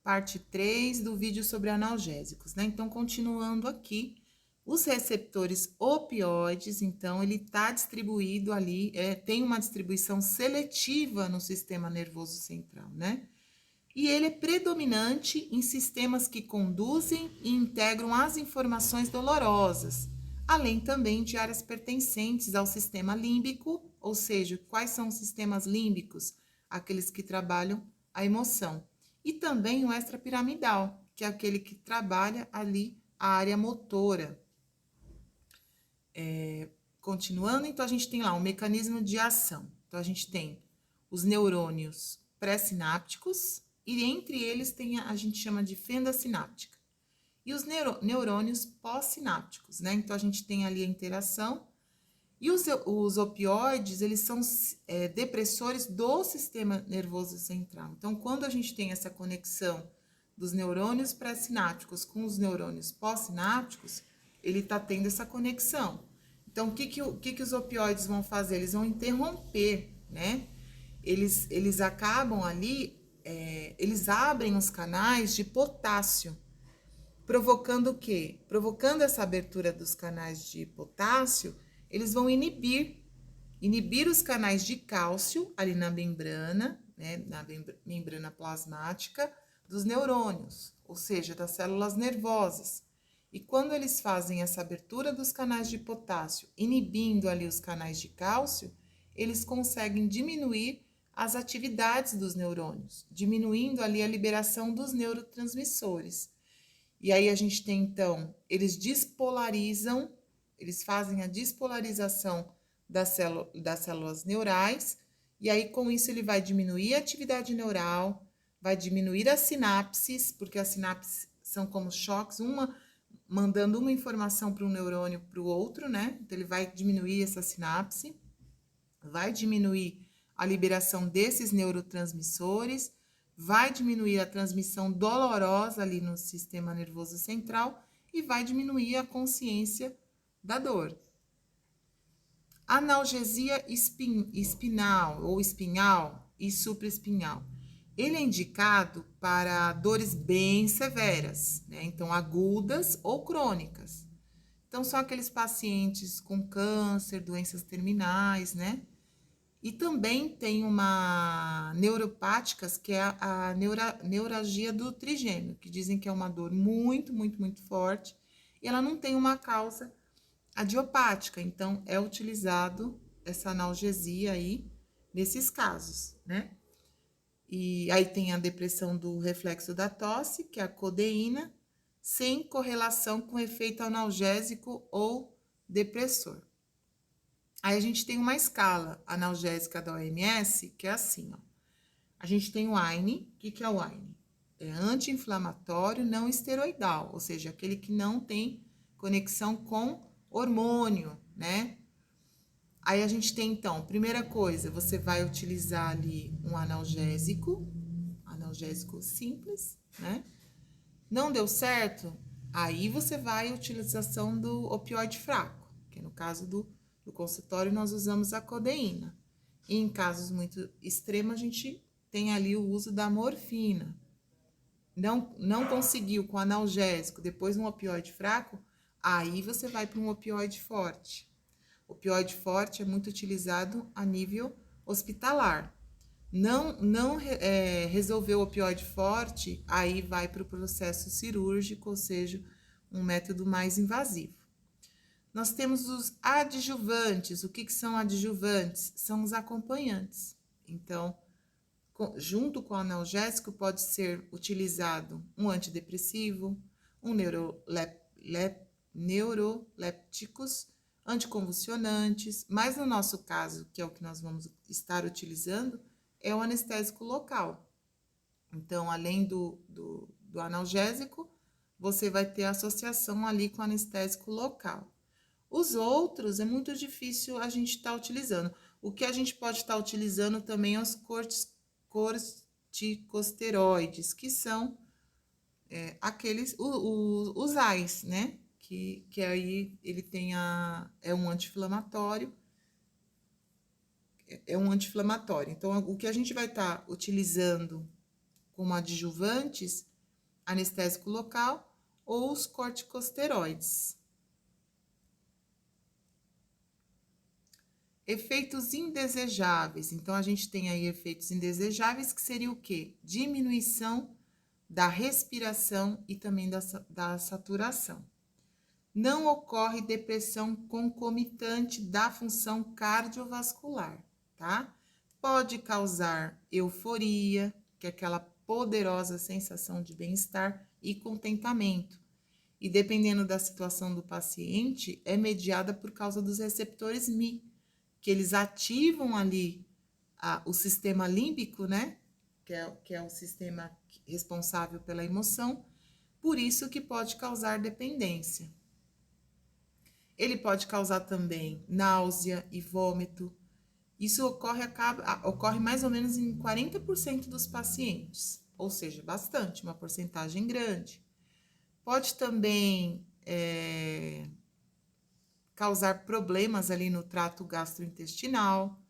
parte 3 do vídeo sobre analgésicos, né? Então, continuando aqui, os receptores opioides, então, ele está distribuído ali, tem uma distribuição seletiva no sistema nervoso central, né? E ele é predominante em sistemas que conduzem e integram as informações dolorosas, além também de áreas pertencentes ao sistema límbico, ou seja, quais são os sistemas límbicos? Aqueles que trabalham a emoção. E também o extrapiramidal, que é aquele que trabalha ali a área motora. Continuando, então a gente tem lá o mecanismo de ação. Então a gente tem os neurônios pré-sinápticos e entre eles tem a gente chama de fenda sináptica. E os neurônios pós-sinápticos, né? Então a gente tem ali a interação. E os opioides, eles são depressores do sistema nervoso central. Então, quando a gente tem essa conexão dos neurônios pré-sinápticos com os neurônios pós-sinápticos, ele está tendo essa conexão. Então, o que os opioides vão fazer? Eles vão interromper, né? Eles acabam ali, eles abrem os canais de potássio, provocando o quê? Provocando essa abertura dos canais de potássio, eles vão inibir os canais de cálcio ali na membrana, né, na membrana plasmática dos neurônios, ou seja, das células nervosas. E quando eles fazem essa abertura dos canais de potássio, inibindo ali os canais de cálcio, eles conseguem diminuir as atividades dos neurônios, diminuindo ali a liberação dos neurotransmissores. E aí a gente tem, então, eles despolarizam, eles fazem a despolarização das células neurais, e aí com isso ele vai diminuir a atividade neural, vai diminuir as sinapses, porque as sinapses são como choques, uma mandando uma informação para um neurônio para o outro, né? Então ele vai diminuir essa sinapse, vai diminuir a liberação desses neurotransmissores, vai diminuir a transmissão dolorosa ali no sistema nervoso central e vai diminuir a consciência da dor. Analgesia espinal ou espinhal e supraespinhal. Ele é indicado para dores bem severas, né? Então agudas ou crônicas. Então são aqueles pacientes com câncer, doenças terminais, né? E também tem uma neuropáticas, que é a neuralgia do trigêmeo, que dizem que é uma dor muito, muito, muito forte, e ela não tem uma causa adiopática, então é utilizado essa analgesia aí nesses casos, né? E aí tem a depressão do reflexo da tosse, que é a codeína, sem correlação com efeito analgésico ou depressor. Aí a gente tem uma escala analgésica da OMS, que é assim, ó. A gente tem o AINE. O que é o AINE? É anti-inflamatório não esteroidal, ou seja, aquele que não tem conexão com hormônio, né? Aí a gente tem, então, primeira coisa, você vai utilizar ali um analgésico simples, né? Não deu certo? Aí você vai à utilização do opioide fraco, que no caso do consultório nós usamos a codeína. E em casos muito extremos, a gente tem ali o uso da morfina. Não conseguiu com analgésico, depois um opioide fraco, aí você vai para um opioide forte. O opioide forte é muito utilizado a nível hospitalar. Não resolveu o opioide forte, aí vai para o processo cirúrgico, ou seja, um método mais invasivo. Nós temos os adjuvantes. O que são adjuvantes? São os acompanhantes. Então, junto com o analgésico, pode ser utilizado um antidepressivo, um neurolépticos, anticonvulsionantes, mas no nosso caso, que é o que nós vamos estar utilizando, é o anestésico local. Então, além do analgésico, você vai ter associação ali com o anestésico local. Os outros é muito difícil a gente estar utilizando. O que a gente pode estar utilizando também é os corticosteroides, que são aqueles, os AIs, né? Que aí ele tem é um anti-inflamatório. Então, o que a gente vai estar utilizando como adjuvantes anestésico local ou os corticosteroides. Efeitos indesejáveis. Então, a gente tem aí efeitos indesejáveis, que seria o quê? Diminuição da respiração e também da saturação. Não ocorre depressão concomitante da função cardiovascular, tá? Pode causar euforia, que é aquela poderosa sensação de bem-estar e contentamento. E dependendo da situação do paciente, é mediada por causa dos receptores Mi, que eles ativam ali o sistema límbico, né? Que é o sistema responsável pela emoção, por isso que pode causar dependência. Ele pode causar também náusea e vômito. Isso ocorre mais ou menos em 40% dos pacientes, ou seja, bastante, uma porcentagem grande. Pode também causar problemas ali no trato gastrointestinal,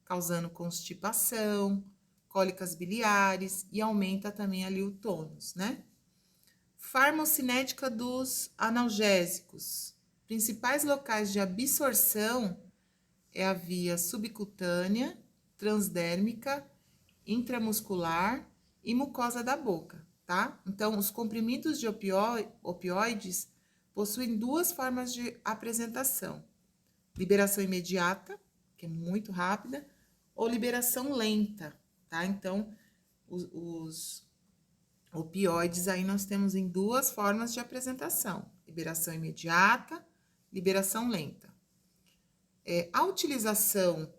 causando constipação, cólicas biliares e aumenta também ali o tônus, né? Farmocinética dos analgésicos. Principais locais de absorção é a via subcutânea, transdérmica, intramuscular e mucosa da boca, tá? Então, os comprimidos de opioides possuem duas formas de apresentação: liberação imediata, que é muito rápida, ou liberação lenta, tá? Então, os opioides aí nós temos em duas formas de apresentação: liberação imediata, liberação lenta. A utilização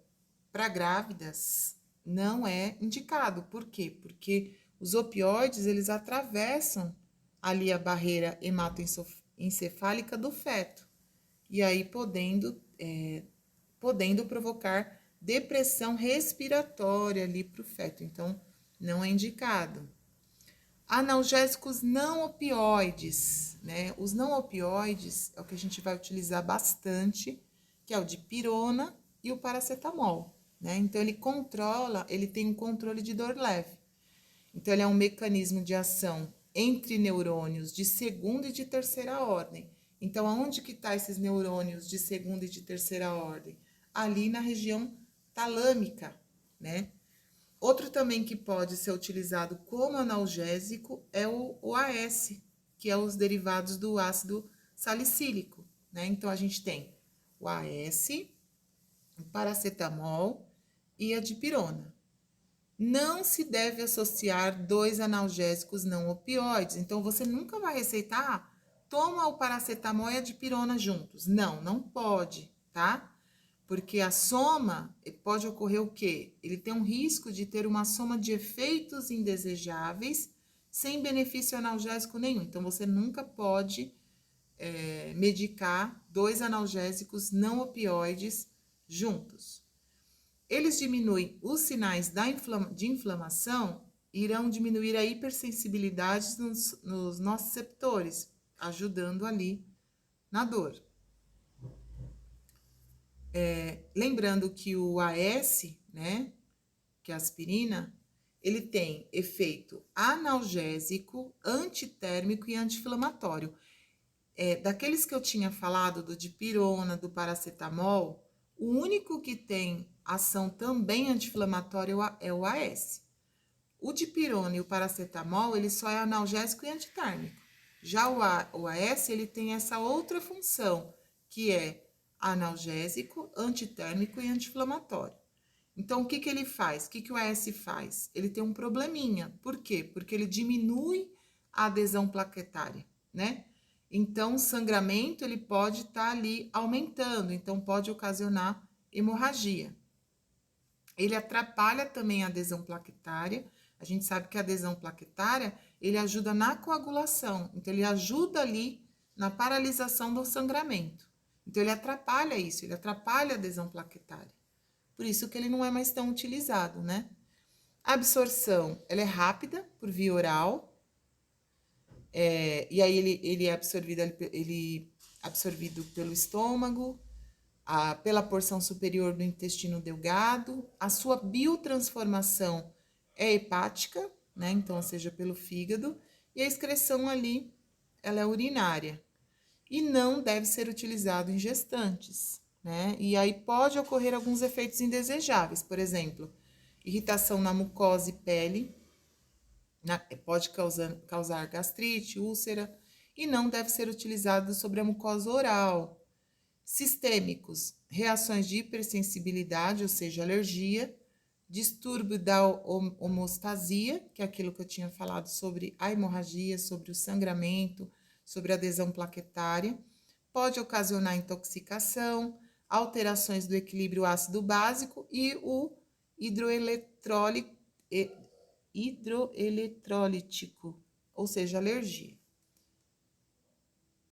para grávidas não é indicado. Por quê? Porque os opioides, eles atravessam ali a barreira hematoencefálica do feto, e aí podendo provocar depressão respiratória ali para o feto. Então, não é indicado. Analgésicos não opioides, né? Os não opioides é o que a gente vai utilizar bastante, que é o dipirona e o paracetamol, né? Então, ele tem um controle de dor leve. Então, ele é um mecanismo de ação entre neurônios de segunda e de terceira ordem. Então, aonde que tá esses neurônios de segunda e de terceira ordem? Ali na região talâmica, né? Outro também que pode ser utilizado como analgésico é o OAS, que é os derivados do ácido salicílico, né? Então, a gente tem o AS, o paracetamol e a dipirona. Não se deve associar dois analgésicos não opioides. Então, você nunca vai receitar, toma o paracetamol e a dipirona juntos. Não, não pode, tá? Porque a soma, pode ocorrer o quê? Ele tem um risco de ter uma soma de efeitos indesejáveis sem benefício analgésico nenhum. Então, você nunca pode medicar dois analgésicos não opioides juntos. Eles diminuem os sinais de inflamação, irão diminuir a hipersensibilidade nos nossos receptores, ajudando ali na dor. Lembrando que o AS, né, que é a aspirina, ele tem efeito analgésico, antitérmico e anti-inflamatório. Daqueles que eu tinha falado, do dipirona, do paracetamol, o único que tem ação também anti-inflamatória é o AS. O dipirona e o paracetamol, ele só é analgésico e antitérmico. Já o AS, ele tem essa outra função, que é analgésico, antitérmico e anti-inflamatório. Então, o que ele faz? O que o AS faz? Ele tem um probleminha. Por quê? Porque ele diminui a adesão plaquetária, né? Então, o sangramento, ele pode estar ali aumentando, então pode ocasionar hemorragia. Ele atrapalha também a adesão plaquetária. A gente sabe que a adesão plaquetária, ele ajuda na coagulação. Então, ele ajuda ali na paralisação do sangramento. Então, ele atrapalha isso, ele atrapalha a adesão plaquetária. Por isso que ele não é mais tão utilizado, né? A absorção, ela é rápida, por via oral. E aí, ele é absorvido pelo estômago, pela porção superior do intestino delgado. A sua biotransformação é hepática, né? Então, ou seja, pelo fígado. e a excreção ali, ela é urinária. E não deve ser utilizado em gestantes, né? E aí pode ocorrer alguns efeitos indesejáveis, por exemplo, irritação na mucosa e pele, pode causar gastrite, úlcera, e não deve ser utilizado sobre a mucosa oral. Sistêmicos, reações de hipersensibilidade, ou seja, alergia, distúrbio da homeostasia, que é aquilo que eu tinha falado sobre a hemorragia, sobre o sangramento, sobre a adesão plaquetária, pode ocasionar intoxicação, alterações do equilíbrio ácido básico e o hidroeletrólítico, ou seja, alergia.